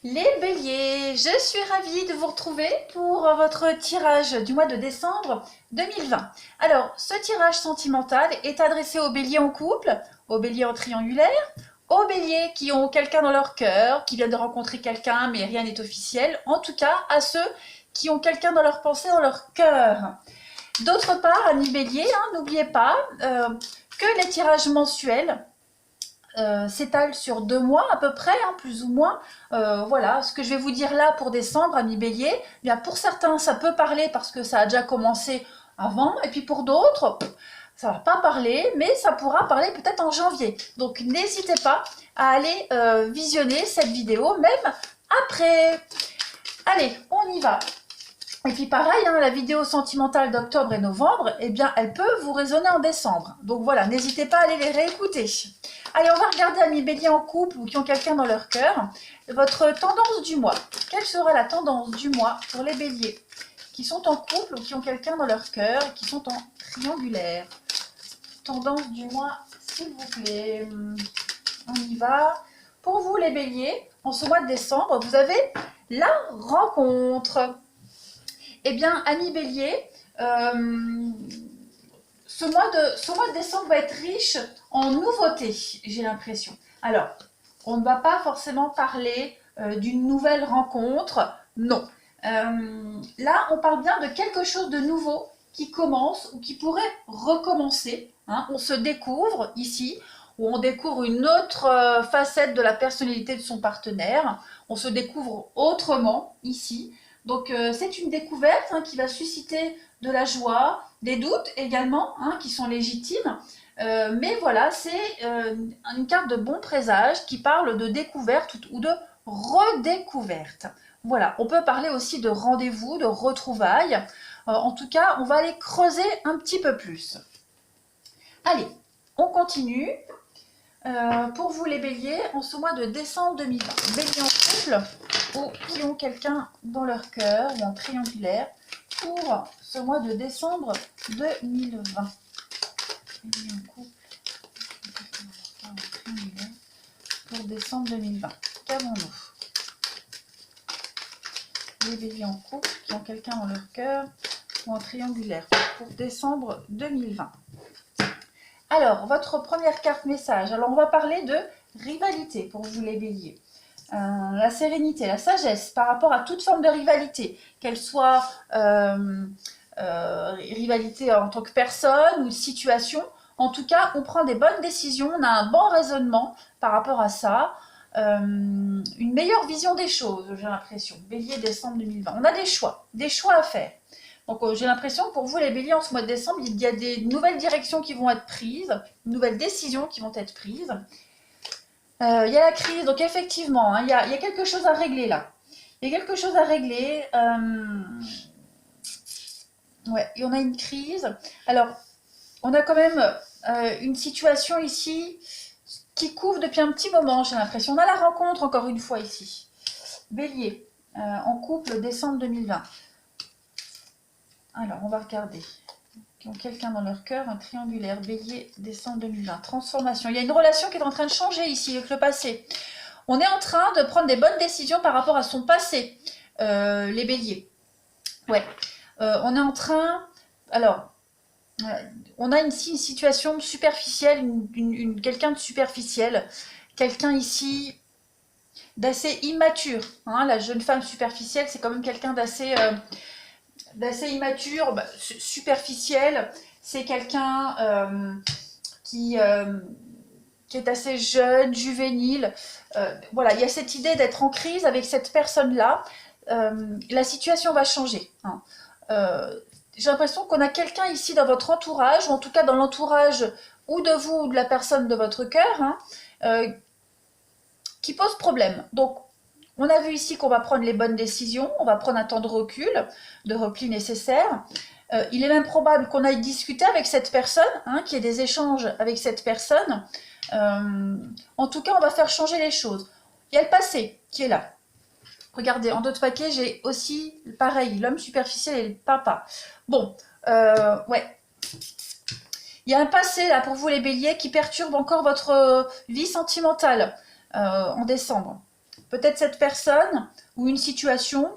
Les béliers, je suis ravie de vous retrouver pour votre tirage du mois de décembre 2020. Alors, ce tirage sentimental est adressé aux béliers en couple, aux béliers en triangulaire, aux béliers qui ont quelqu'un dans leur cœur, qui viennent de rencontrer quelqu'un mais rien n'est officiel, en tout cas à ceux qui ont quelqu'un dans leur pensée, dans leur cœur. D'autre part, amis béliers, n'oubliez pas que les tirages mensuels s'étale sur 2 mois à peu près, plus ou moins. Voilà, ce que je vais vous dire là pour décembre, amis bélier, bien pour certains ça peut parler parce que ça a déjà commencé avant, et puis pour d'autres, ça ne va pas parler, mais ça pourra parler peut-être en janvier. Donc n'hésitez pas à aller visionner cette vidéo, même après. Allez, on y va. Et puis pareil, la vidéo sentimentale d'octobre et novembre, eh bien, elle peut vous résonner en décembre. Donc voilà, n'hésitez pas à aller les réécouter. Allez, on va regarder, amis béliers en couple ou qui ont quelqu'un dans leur cœur, votre tendance du mois. Quelle sera la tendance du mois pour les béliers qui sont en couple ou qui ont quelqu'un dans leur cœur et qui sont en triangulaire? Tendance du mois, s'il vous plaît. On y va. Pour vous, les béliers, en ce mois de décembre, vous avez la rencontre. Eh bien, amis bélier, ce mois de décembre va être riche en nouveautés, j'ai l'impression. Alors, on ne va pas forcément parler d'une nouvelle rencontre, non. Là, on parle bien de quelque chose de nouveau qui commence ou qui pourrait recommencer. On se découvre ici, où on découvre une autre facette de la personnalité de son partenaire. On se découvre autrement ici. Donc c'est une découverte qui va susciter de la joie, des doutes également, qui sont légitimes. Mais voilà, c'est une carte de bon présage qui parle de découverte ou de redécouverte. Voilà, on peut parler aussi de rendez-vous, de retrouvailles. En tout cas, on va aller creuser un petit peu plus. Allez, on continue. Pour vous les béliers, en ce mois de décembre 2020, béliers en couple ou qui ont quelqu'un dans leur cœur ou en triangulaire pour ce mois de décembre 2020. Béliers en couple en triangulaire pour décembre 2020. Qu'avons-nous? Les béliers en couple qui ont quelqu'un dans leur cœur ou en triangulaire pour décembre 2020. Alors, votre première carte message. Alors, on va parler de rivalité pour vous les béliers. La sérénité, la sagesse par rapport à toute forme de rivalité, qu'elle soit rivalité en tant que personne ou situation. En tout cas, on prend des bonnes décisions, on a un bon raisonnement par rapport à ça. Une meilleure vision des choses, j'ai l'impression. Bélier, décembre 2020. On a des choix à faire. Donc j'ai l'impression que pour vous les béliers en ce mois de décembre, il y a des nouvelles directions qui vont être prises, de nouvelles décisions qui vont être prises. Il y a la crise, donc effectivement, il y a quelque chose à régler là. Il y a quelque chose à régler. Ouais, et on a une crise. Alors, on a quand même une situation ici qui couvre depuis un petit moment, j'ai l'impression. On a la rencontre encore une fois ici. Bélier, en couple, décembre 2020. Alors, on va regarder. Qui ont quelqu'un dans leur cœur, un triangulaire, bélier, décembre 2020. Transformation. Il y a une relation qui est en train de changer ici avec le passé. On est en train de prendre des bonnes décisions par rapport à son passé, les béliers. Ouais. On est en train... Alors, on a ici une situation superficielle, quelqu'un de superficiel. Quelqu'un ici d'assez immature. La jeune femme superficielle, c'est quand même quelqu'un d'assez immature, superficiel. C'est quelqu'un qui est assez jeune, juvénile. Voilà, il y a cette idée d'être en crise avec cette personne-là. La situation va changer. J'ai l'impression qu'on a quelqu'un ici dans votre entourage, ou en tout cas dans l'entourage ou de vous ou de la personne de votre cœur, qui pose problème. Donc, on a vu ici qu'on va prendre les bonnes décisions, on va prendre un temps de recul, de repli nécessaire. Il est même probable qu'on aille discuter avec cette personne, qu'il y ait des échanges avec cette personne. En tout cas, on va faire changer les choses. Il y a le passé qui est là. Regardez, en d'autres paquets, j'ai aussi, pareil, l'homme superficiel et le papa. Bon, ouais. Il y a un passé, là, pour vous les béliers, qui perturbe encore votre vie sentimentale en décembre. peut-être cette personne ou une situation.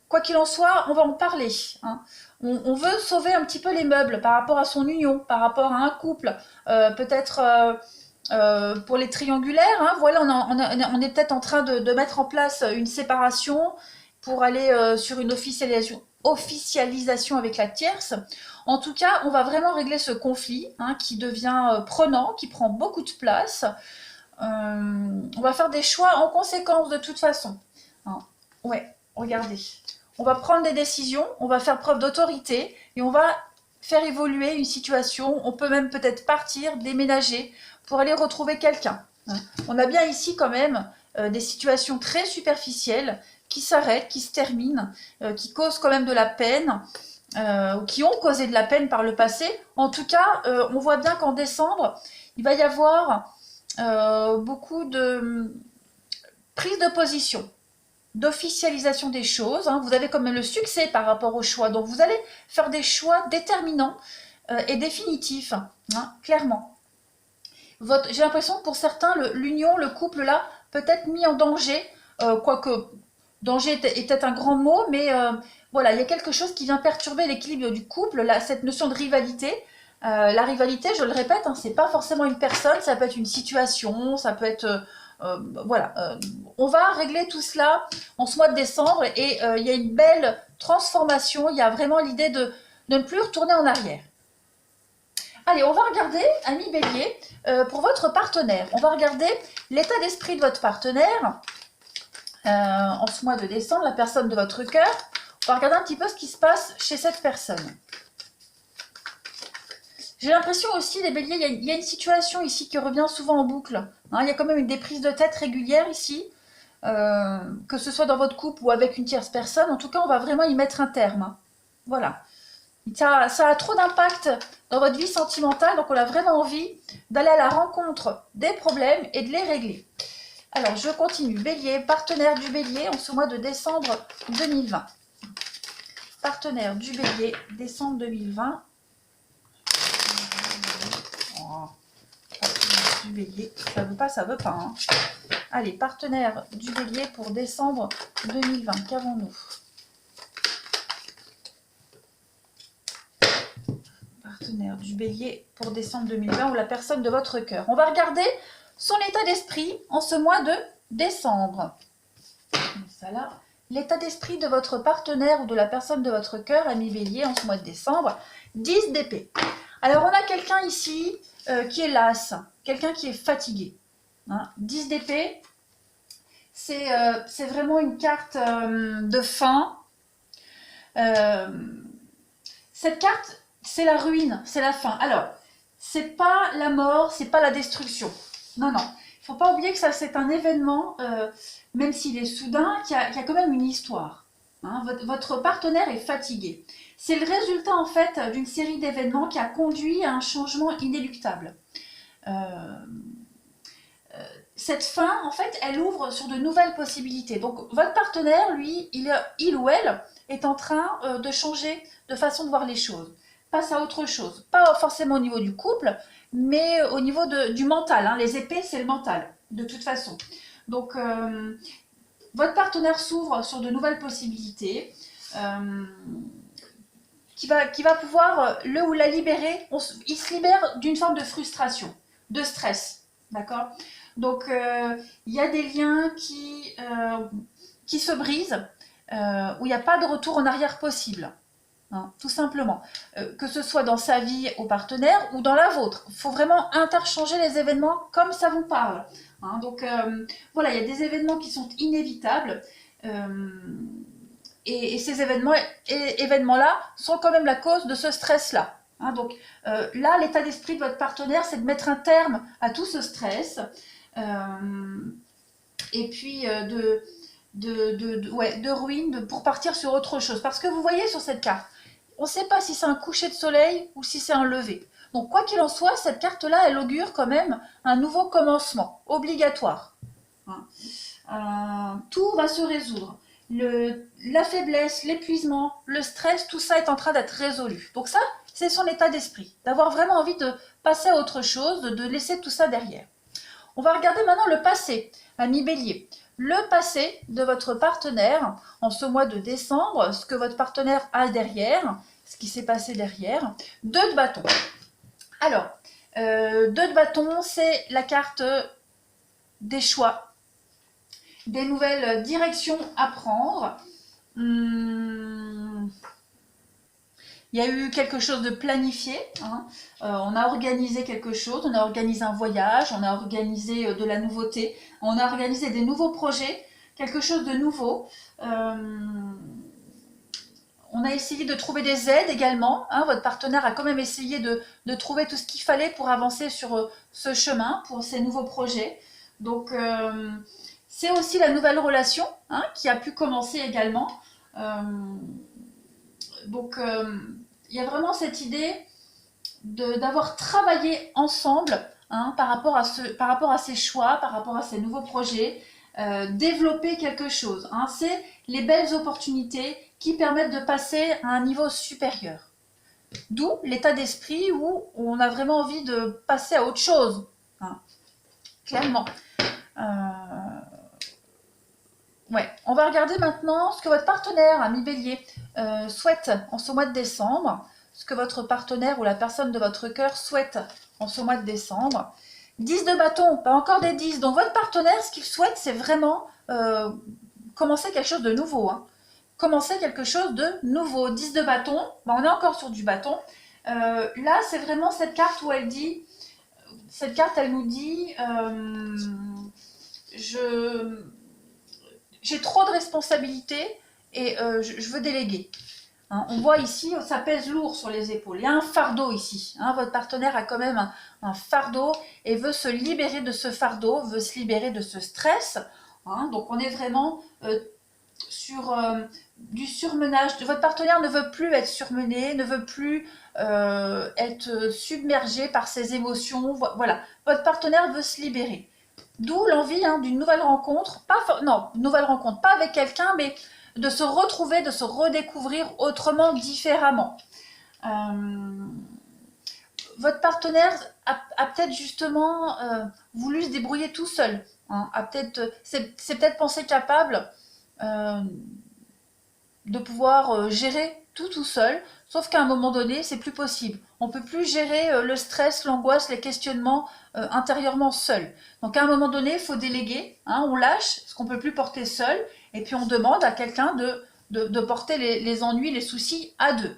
Quoi qu'il en soit, on va en parler. Hein. On veut sauver un petit peu les meubles par rapport à son union, par rapport à un couple. Peut-être pour les triangulaires, hein, voilà, on est peut-être en train de mettre en place une séparation pour aller sur une officialisation avec la tierce. En tout cas, on va vraiment régler ce conflit hein, qui devient prenant, qui prend beaucoup de place. On va faire des choix en conséquence de toute façon. Hein. Ouais, regardez. On va prendre des décisions, on va faire preuve d'autorité et on va faire évoluer une situation. On peut même peut-être partir, déménager pour aller retrouver quelqu'un. On a bien ici quand même des situations très superficielles qui s'arrêtent, qui se terminent, qui causent quand même de la peine, ou qui ont causé de la peine par le passé. En tout cas, on voit bien qu'en décembre, il va y avoir beaucoup de prise de position, d'officialisation des choses. Hein. Vous avez quand même le succès par rapport au choix. Donc vous allez faire des choix déterminants et définitifs, hein, clairement. J'ai l'impression que pour certains, l'union, le couple là, peut être mis en danger, quoique danger est peut-être un grand mot, mais voilà, il y a quelque chose qui vient perturber l'équilibre du couple, là, cette notion de rivalité. La rivalité, je le répète, hein, c'est pas forcément une personne, ça peut être une situation, ça peut être... voilà, on va régler tout cela en ce mois de décembre et il y a une belle transformation, il y a vraiment l'idée de ne plus retourner en arrière. Allez, on va regarder, amis bélier, pour votre partenaire. On va regarder l'état d'esprit de votre partenaire en ce mois de décembre, la personne de votre cœur. On va regarder un petit peu ce qui se passe chez cette personne. J'ai l'impression aussi, les béliers, il y a une situation ici qui revient souvent en boucle. Hein, il y a quand même des prises de tête régulières ici, que ce soit dans votre couple ou avec une tierce personne. En tout cas, on va vraiment y mettre un terme. Hein. Voilà. Ça a trop d'impact dans votre vie sentimentale, donc on a vraiment envie d'aller à la rencontre des problèmes et de les régler. Alors, je continue. Bélier, partenaire du bélier en ce mois de décembre 2020. Partenaire du bélier, décembre 2020. Oh, partenaire du bélier, ça veut pas, ça veut pas. Hein. Allez, partenaire du bélier pour décembre 2020, qu'avons-nous ? Partenaire du bélier pour décembre 2020 ou la personne de votre cœur. On va regarder son état d'esprit en ce mois de décembre. Ça là, l'état d'esprit de votre partenaire ou de la personne de votre cœur, ami bélier, en ce mois de décembre. 10 d'épée. Alors, on a quelqu'un ici qui est las, quelqu'un qui est fatigué. Hein, 10 d'épée, c'est vraiment une carte de fin. Cette carte, c'est la ruine, c'est la fin. Alors, c'est pas la mort, c'est pas la destruction. Non, non. Il faut pas oublier que ça, c'est un événement, même s'il est soudain, qui a quand même une histoire. Hein, votre partenaire est fatigué. C'est le résultat, en fait, d'une série d'événements qui a conduit à un changement inéluctable. Cette fin, en fait, elle ouvre sur de nouvelles possibilités. Donc, votre partenaire, lui, il ou elle est en train de changer de façon de voir les choses. Passe à autre chose. Pas forcément au niveau du couple, mais au niveau du mental. Hein. Les épées, c'est le mental, de toute façon. Donc, votre partenaire s'ouvre sur de nouvelles possibilités, qui va pouvoir le ou la libérer. Il se libère d'une forme de frustration, de stress. D'accord ? Donc, il y a des liens qui se brisent, où il n'y a pas de retour en arrière possible. Hein, tout simplement. Que ce soit dans sa vie au partenaire ou dans la vôtre. Il faut vraiment interchanger les événements comme ça vous parle. Hein, donc, voilà, il y a des événements qui sont inévitables. Et ces événements-là sont quand même la cause de ce stress-là. Hein, donc, là, l'état d'esprit de votre partenaire, c'est de mettre un terme à tout ce stress. Et puis de ruine pour partir sur autre chose. Parce que vous voyez sur cette carte, on ne sait pas si c'est un coucher de soleil ou si c'est un lever. Donc quoi qu'il en soit, cette carte-là, elle augure quand même un nouveau commencement, obligatoire. Tout va se résoudre. La faiblesse, l'épuisement, le stress, tout ça est en train d'être résolu. Donc ça, c'est son état d'esprit, d'avoir vraiment envie de passer à autre chose, de laisser tout ça derrière. On va regarder maintenant le passé, ami bélier. le passé de votre partenaire en ce mois de décembre, ce que votre partenaire a derrière, ce qui s'est passé derrière. 2 de bâton. Alors, 2 de bâton, c'est la carte des choix, des nouvelles directions à prendre. Il y a eu quelque chose de planifié, hein. On a organisé quelque chose, on a organisé un voyage, on a organisé de la nouveauté, on a organisé des nouveaux projets, quelque chose de nouveau. On a essayé de trouver des aides également, hein. Votre partenaire a quand même essayé de trouver tout ce qu'il fallait pour avancer sur ce chemin, pour ces nouveaux projets. Donc c'est aussi la nouvelle relation, hein, qui a pu commencer également. Donc, il y a vraiment cette idée d'avoir travaillé ensemble, hein, par rapport à ces choix, par rapport à ces nouveaux projets, développer quelque chose, hein. C'est les belles opportunités qui permettent de passer à un niveau supérieur. D'où l'état d'esprit où on a vraiment envie de passer à autre chose, hein, clairement. Ouais. On va regarder maintenant ce que votre partenaire, ami Bélier, souhaite en ce mois de décembre, ce que votre partenaire ou la personne de votre cœur souhaite en ce mois de décembre. 10 de bâton, pas encore des 10. Donc votre partenaire, ce qu'il souhaite, c'est vraiment commencer quelque chose de nouveau, hein. Commencer quelque chose de nouveau. 10 de bâton, ben, on est encore sur du bâton. Là, c'est vraiment cette carte où elle dit, cette carte, elle nous dit, j'ai trop de responsabilités et je veux déléguer. Hein, on voit ici, ça pèse lourd sur les épaules. Il y a un fardeau ici, hein. Votre partenaire a quand même un fardeau et veut se libérer de ce fardeau, veut se libérer de ce stress, hein. Donc on est vraiment sur du surmenage. Votre partenaire ne veut plus être surmené, ne veut plus être submergé par ses émotions. Voilà, votre partenaire veut se libérer. D'où l'envie, hein, d'une nouvelle rencontre, nouvelle rencontre, pas avec quelqu'un, mais de se retrouver, de se redécouvrir autrement, différemment. Votre partenaire a peut-être justement voulu se débrouiller tout seul, hein, c'est peut-être pensé capable de pouvoir gérer tout seul, sauf qu'à un moment donné, c'est plus possible. On ne peut plus gérer le stress, l'angoisse, les questionnements intérieurement seul. Donc à un moment donné, il faut déléguer, hein, on lâche ce qu'on ne peut plus porter seul, et puis on demande à quelqu'un de porter les ennuis, les soucis à deux.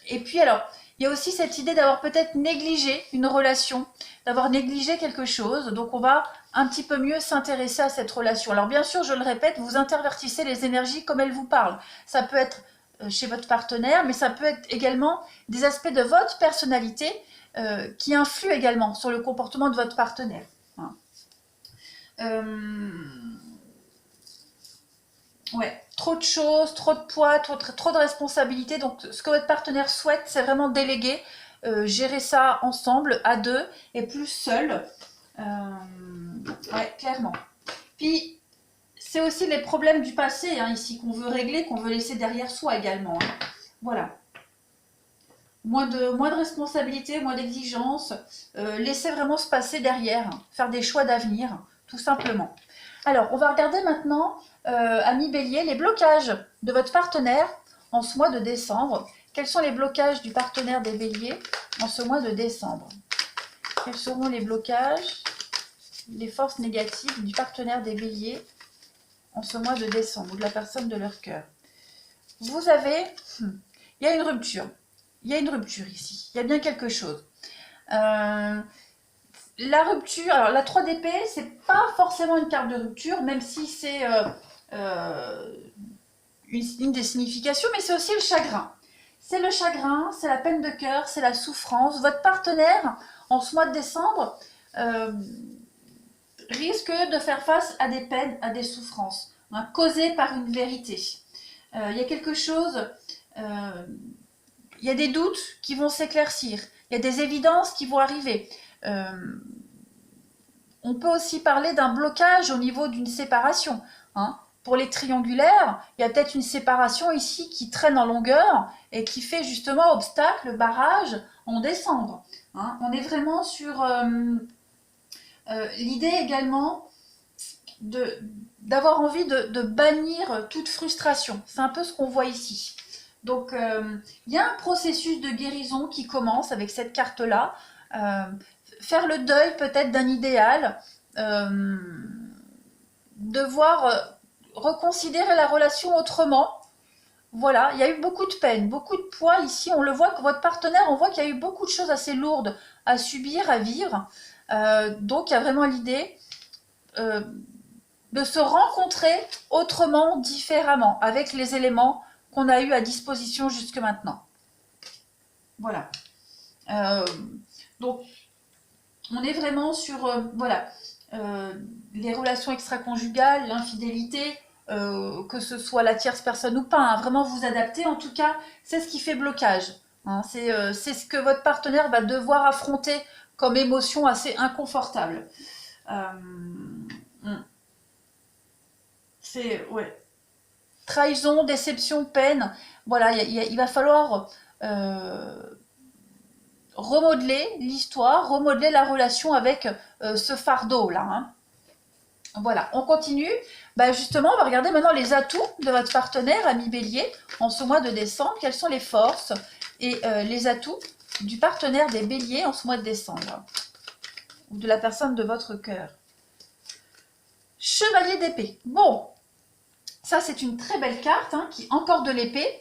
Et puis alors, il y a aussi cette idée d'avoir peut-être négligé une relation, d'avoir négligé quelque chose, donc on va un petit peu mieux s'intéresser à cette relation. Alors bien sûr, je le répète, vous intervertissez les énergies comme elles vous parlent. Ça peut être chez votre partenaire, mais ça peut être également des aspects de votre personnalité qui influent également sur le comportement de votre partenaire. Ouais, trop de choses, trop de poids, trop de responsabilités. Donc, ce que votre partenaire souhaite, c'est vraiment déléguer, gérer ça ensemble, à deux, et plus seul. Ouais, clairement. Puis, c'est aussi les problèmes du passé, hein, ici, qu'on veut régler, qu'on veut laisser derrière soi également, hein. Voilà. Moins de responsabilités, moins d'exigences. Laisser vraiment se passer derrière, hein, faire des choix d'avenir, tout simplement. Alors, on va regarder maintenant, amis Bélier, les blocages de votre partenaire en ce mois de décembre. Quels sont les blocages du partenaire des Béliers en ce mois de décembre? Quels seront les blocages, les forces négatives du partenaire des Béliers en ce mois de décembre, ou de la personne de leur cœur? Vous avez... il y a une rupture. Il y a une rupture ici. Il y a bien quelque chose. La rupture, alors la 3 d'épée, c'est pas forcément une carte de rupture, même si c'est une des significations, mais c'est aussi le chagrin. C'est le chagrin, c'est la peine de cœur, c'est la souffrance. Votre partenaire, en ce mois de décembre, risque de faire face à des peines, à des souffrances, hein, causées par une vérité. Il y a quelque chose, il y a des doutes qui vont s'éclaircir, il y a des évidences qui vont arriver. On peut aussi parler d'un blocage au niveau d'une séparation, hein. Pour les triangulaires, il y a peut-être une séparation ici qui traîne en longueur et qui fait justement obstacle, barrage en décembre, hein. On est vraiment sur L'idée également d'avoir envie de bannir toute frustration. C'est un peu ce qu'on voit ici. Donc, il y a un processus de guérison qui commence avec cette carte-là. Faire le deuil peut-être d'un idéal, devoir reconsidérer la relation autrement. Voilà, il y a eu beaucoup de peine, beaucoup de poids ici. On le voit que votre partenaire, on voit qu'il y a eu beaucoup de choses assez lourdes à subir, à vivre. Donc, il y a vraiment l'idée de se rencontrer autrement, différemment, avec les éléments qu'on a eu à disposition jusque maintenant. Voilà. Donc, on est vraiment sur voilà, les relations extra-conjugales, l'infidélité, que ce soit la tierce personne ou pas, hein, vraiment vous adapter. En tout cas, c'est ce qui fait blocage. Hein, c'est ce que votre partenaire va devoir affronter comme émotion assez inconfortable. C'est ouais. Trahison, déception, peine. Voilà, il va falloir remodeler l'histoire, remodeler la relation avec ce fardeau-là. Hein. Voilà, on continue. Bah justement, on va regarder maintenant les atouts de votre partenaire, ami Bélier, en ce mois de décembre. Quelles sont les forces et les atouts du partenaire des Béliers en ce mois de décembre, ou de la personne de votre cœur. Chevalier d'épée. Bon, ça c'est une très belle carte, hein, encore de l'épée,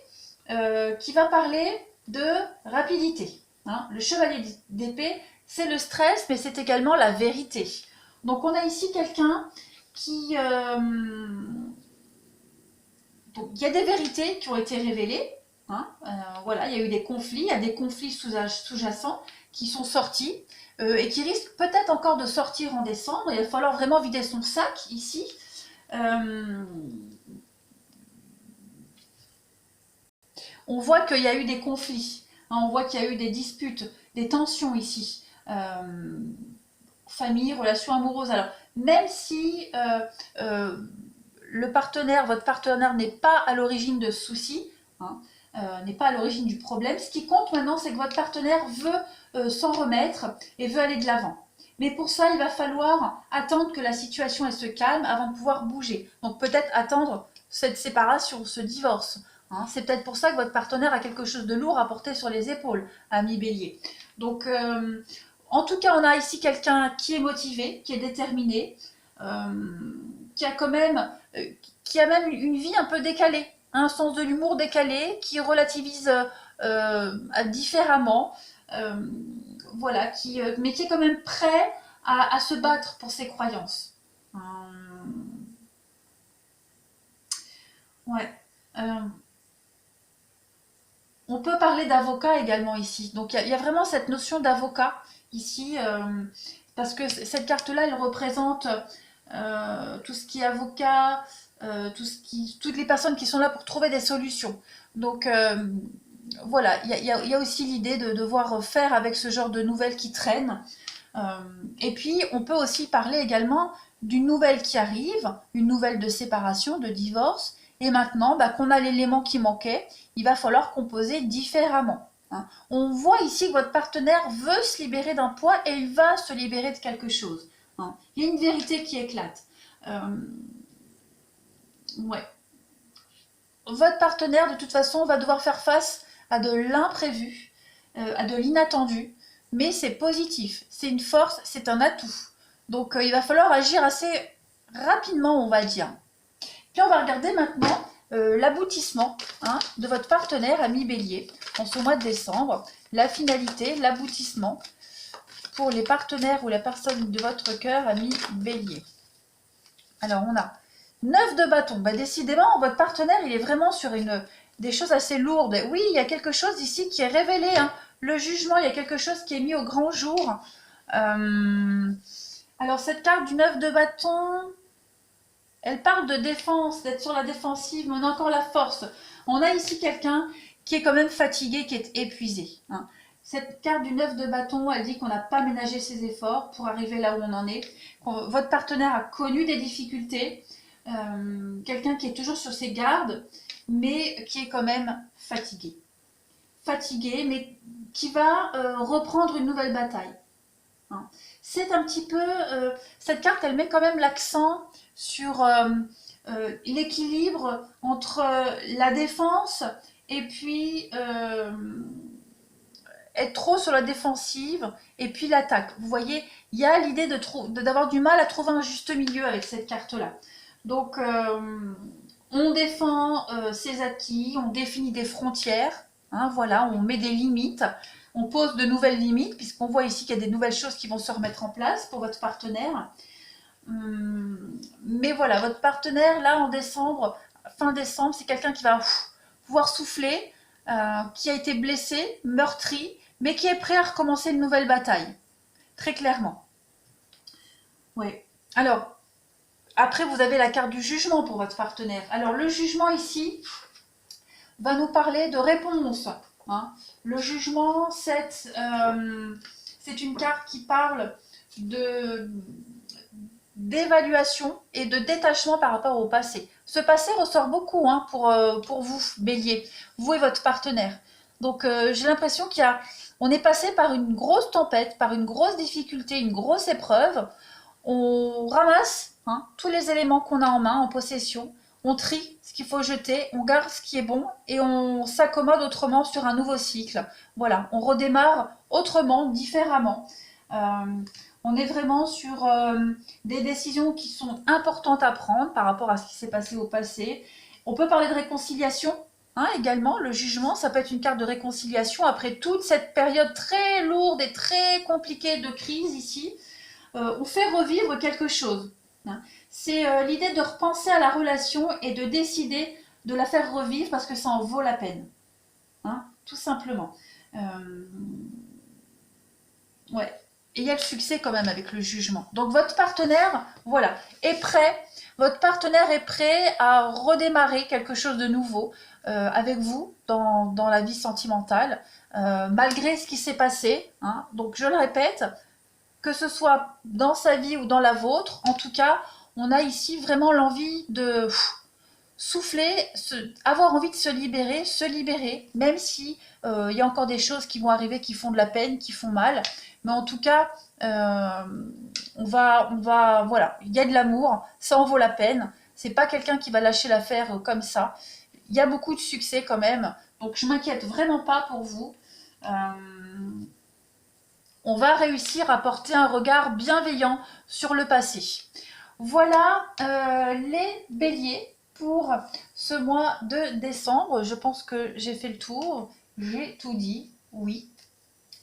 qui va parler de rapidité. Hein. Le chevalier d'épée, c'est le stress, mais c'est également la vérité. Donc on a ici quelqu'un qui... donc, il y a des vérités qui ont été révélées. Hein, voilà, il y a eu des conflits, il y a des conflits sous-jacents qui sont sortis et qui risquent peut-être encore de sortir en décembre. Il va falloir vraiment vider son sac ici. On voit qu'il y a eu des conflits, hein, on voit qu'il y a eu des disputes, des tensions ici. Famille, relations amoureuses. Alors, même si le partenaire, votre partenaire n'est pas à l'origine de soucis, hein, n'est pas à l'origine du problème, ce qui compte maintenant, c'est que votre partenaire veut s'en remettre et veut aller de l'avant. Mais pour ça, il va falloir attendre que la situation elle se calme avant de pouvoir bouger. Donc peut-être attendre cette séparation, ce divorce. Hein. C'est peut-être pour ça que votre partenaire a quelque chose de lourd à porter sur les épaules, ami Bélier. Donc en tout cas, on a ici quelqu'un qui est motivé, qui est déterminé, qui a quand même, qui a même une vie un peu décalée, un sens de l'humour décalé, qui relativise différemment, voilà, mais qui est quand même prêt à se battre pour ses croyances. Ouais. On peut parler d'avocat également ici. Donc il y a vraiment cette notion d'avocat ici, parce que cette carte-là, elle représente tout ce qui est avocat, toutes les personnes qui sont là pour trouver des solutions. Donc voilà, il y a aussi l'idée de devoir faire avec ce genre de nouvelles qui traînent. Et puis, on peut aussi parler également d'une nouvelle qui arrive, une nouvelle de séparation, de divorce. Et maintenant, qu'on a l'élément qui manquait, il va falloir composer différemment. Hein. On voit ici que votre partenaire veut se libérer d'un poids et il va se libérer de quelque chose. Hein. Il y a une vérité qui éclate. Ouais. Votre partenaire, de toute façon, va devoir faire face à de l'imprévu, à de l'inattendu, mais c'est positif, c'est une force, c'est un atout. Donc il va falloir agir assez rapidement, on va dire. Puis on va regarder maintenant l'aboutissement de votre partenaire, ami Bélier, en ce mois de décembre. La finalité, l'aboutissement pour les partenaires ou la personne de votre cœur, ami Bélier. Alors on a 9 de bâton. Décidément, votre partenaire, il est vraiment sur des choses assez lourdes. Oui, il y a quelque chose ici qui est révélé. Hein. Le jugement, il y a quelque chose qui est mis au grand jour. Alors cette carte du 9 de bâton, elle parle de défense, d'être sur la défensive, mais on a encore la force. On a ici quelqu'un qui est quand même fatigué, qui est épuisé. Hein. Cette carte du 9 de bâton, elle dit qu'on n'a pas ménagé ses efforts pour arriver là où on en est. Votre partenaire a connu des difficultés. Quelqu'un qui est toujours sur ses gardes, mais qui est quand même fatigué. Fatigué, mais qui va reprendre une nouvelle bataille. Hein. c'est un petit peu... cette carte, elle met quand même l'accent sur l'équilibre entre la défense et puis être trop sur la défensive et puis l'attaque. Vous voyez, il y a l'idée d'avoir du mal à trouver un juste milieu avec cette carte-là. Donc, on défend ses acquis, on définit des frontières, hein, voilà, on met des limites, on pose de nouvelles limites, puisqu'on voit ici qu'il y a des nouvelles choses qui vont se remettre en place pour votre partenaire. Mais voilà, votre partenaire, là, en décembre, fin décembre, c'est quelqu'un qui va pouvoir souffler, qui a été blessé, meurtri, mais qui est prêt à recommencer une nouvelle bataille. Très clairement. Oui. Alors, après, vous avez la carte du jugement pour votre partenaire. Alors, le jugement ici va nous parler de réponse. Hein. Le jugement, c'est une carte qui parle d'évaluation et de détachement par rapport au passé. Ce passé ressort beaucoup hein, pour vous, Bélier, vous et votre partenaire. Donc, j'ai l'impression on est passé par une grosse tempête, par une grosse difficulté, une grosse épreuve. On ramasse hein, tous les éléments qu'on a en main, en possession. On trie ce qu'il faut jeter, on garde ce qui est bon et on s'accommode autrement sur un nouveau cycle. Voilà, on redémarre autrement, différemment. On est vraiment sur des décisions qui sont importantes à prendre par rapport à ce qui s'est passé au passé. On peut parler de réconciliation hein, également. Le jugement, ça peut être une carte de réconciliation après toute cette période très lourde et très compliquée de crise ici. On fait revivre quelque chose. Hein. C'est l'idée de repenser à la relation et de décider de la faire revivre parce que ça en vaut la peine. Hein, tout simplement. Ouais. Et il y a le succès quand même avec le jugement. Donc votre partenaire, voilà, est prêt. Votre partenaire est prêt à redémarrer quelque chose de nouveau avec vous dans la vie sentimentale, malgré ce qui s'est passé. Hein. Donc je le répète, que ce soit dans sa vie ou dans la vôtre, en tout cas, on a ici vraiment l'envie de souffler, avoir envie de se libérer, même si y a encore des choses qui vont arriver qui font de la peine, qui font mal. Mais en tout cas, voilà, il y a de l'amour, ça en vaut la peine. C'est pas quelqu'un qui va lâcher l'affaire comme ça. Il y a beaucoup de succès quand même, donc je m'inquiète vraiment pas pour vous. On va réussir à porter un regard bienveillant sur le passé. Voilà les béliers pour ce mois de décembre. Je pense que j'ai fait le tour. J'ai tout dit. Oui.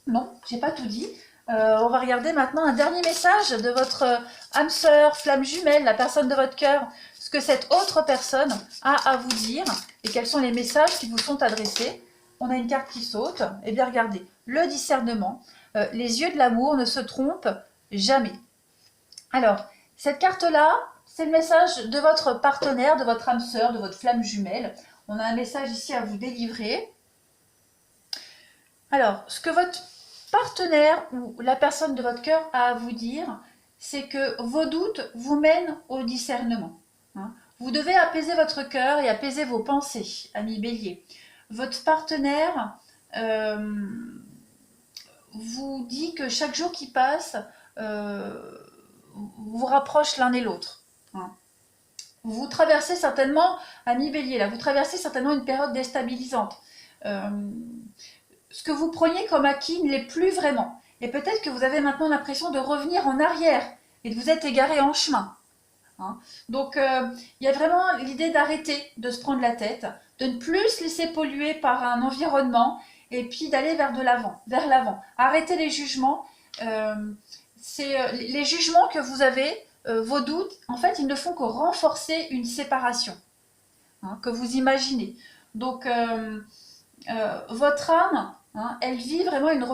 Non, j'ai pas tout dit. On va regarder maintenant un dernier message de votre âme sœur, flamme jumelle, la personne de votre cœur. Ce que cette autre personne a à vous dire et quels sont les messages qui vous sont adressés. On a une carte qui saute. Eh bien, regardez. Le discernement. Les yeux de l'amour ne se trompent jamais. Alors, cette carte-là, c'est le message de votre partenaire, de votre âme sœur, de votre flamme jumelle. On a un message ici à vous délivrer. Alors, ce que votre partenaire ou la personne de votre cœur a à vous dire, c'est que vos doutes vous mènent au discernement. Hein. Vous devez apaiser votre cœur et apaiser vos pensées, ami Bélier. Votre partenaire vous dit que chaque jour qui passe vous rapproche l'un et l'autre. Hein. Vous traversez certainement, ami Bélier, là, vous traversez certainement une période déstabilisante. Ce que vous preniez comme acquis ne l'est plus vraiment. Et peut-être que vous avez maintenant l'impression de revenir en arrière et de vous être égaré en chemin. Hein. Donc, il y a vraiment l'idée d'arrêter de se prendre la tête, de ne plus se laisser polluer par un environnement et puis d'aller vers l'avant. Arrêtez les jugements. Les jugements que vous avez, vos doutes, en fait, ils ne font que renforcer une séparation hein, que vous imaginez. Donc, votre âme, hein, elle vit vraiment une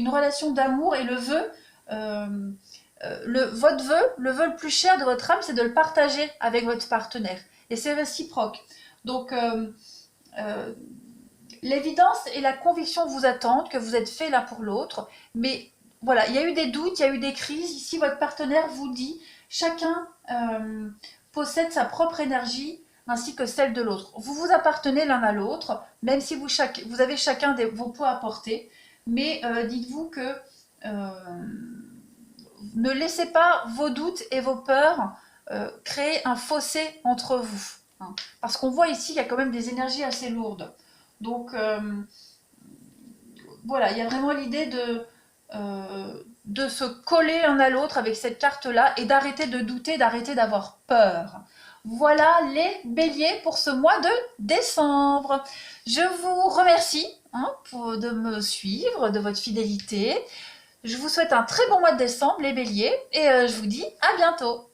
relation d'amour et le vœu, votre vœu, le vœu le plus cher de votre âme, c'est de le partager avec votre partenaire. Et c'est réciproque. Donc, l'évidence et la conviction vous attendent, que vous êtes fait l'un pour l'autre. Mais voilà, il y a eu des doutes, il y a eu des crises. Ici, votre partenaire vous dit, chacun possède sa propre énergie ainsi que celle de l'autre. Vous vous appartenez l'un à l'autre, même si vous avez chacun vos poids à porter. Mais dites-vous que ne laissez pas vos doutes et vos peurs créer un fossé entre vous. Hein. Parce qu'on voit ici, il y a quand même des énergies assez lourdes. Donc, voilà, il y a vraiment l'idée de se coller l'un à l'autre avec cette carte-là et d'arrêter de douter, d'arrêter d'avoir peur. Voilà les béliers pour ce mois de décembre. Je vous remercie de me suivre, de votre fidélité. Je vous souhaite un très bon mois de décembre, les béliers, et je vous dis à bientôt.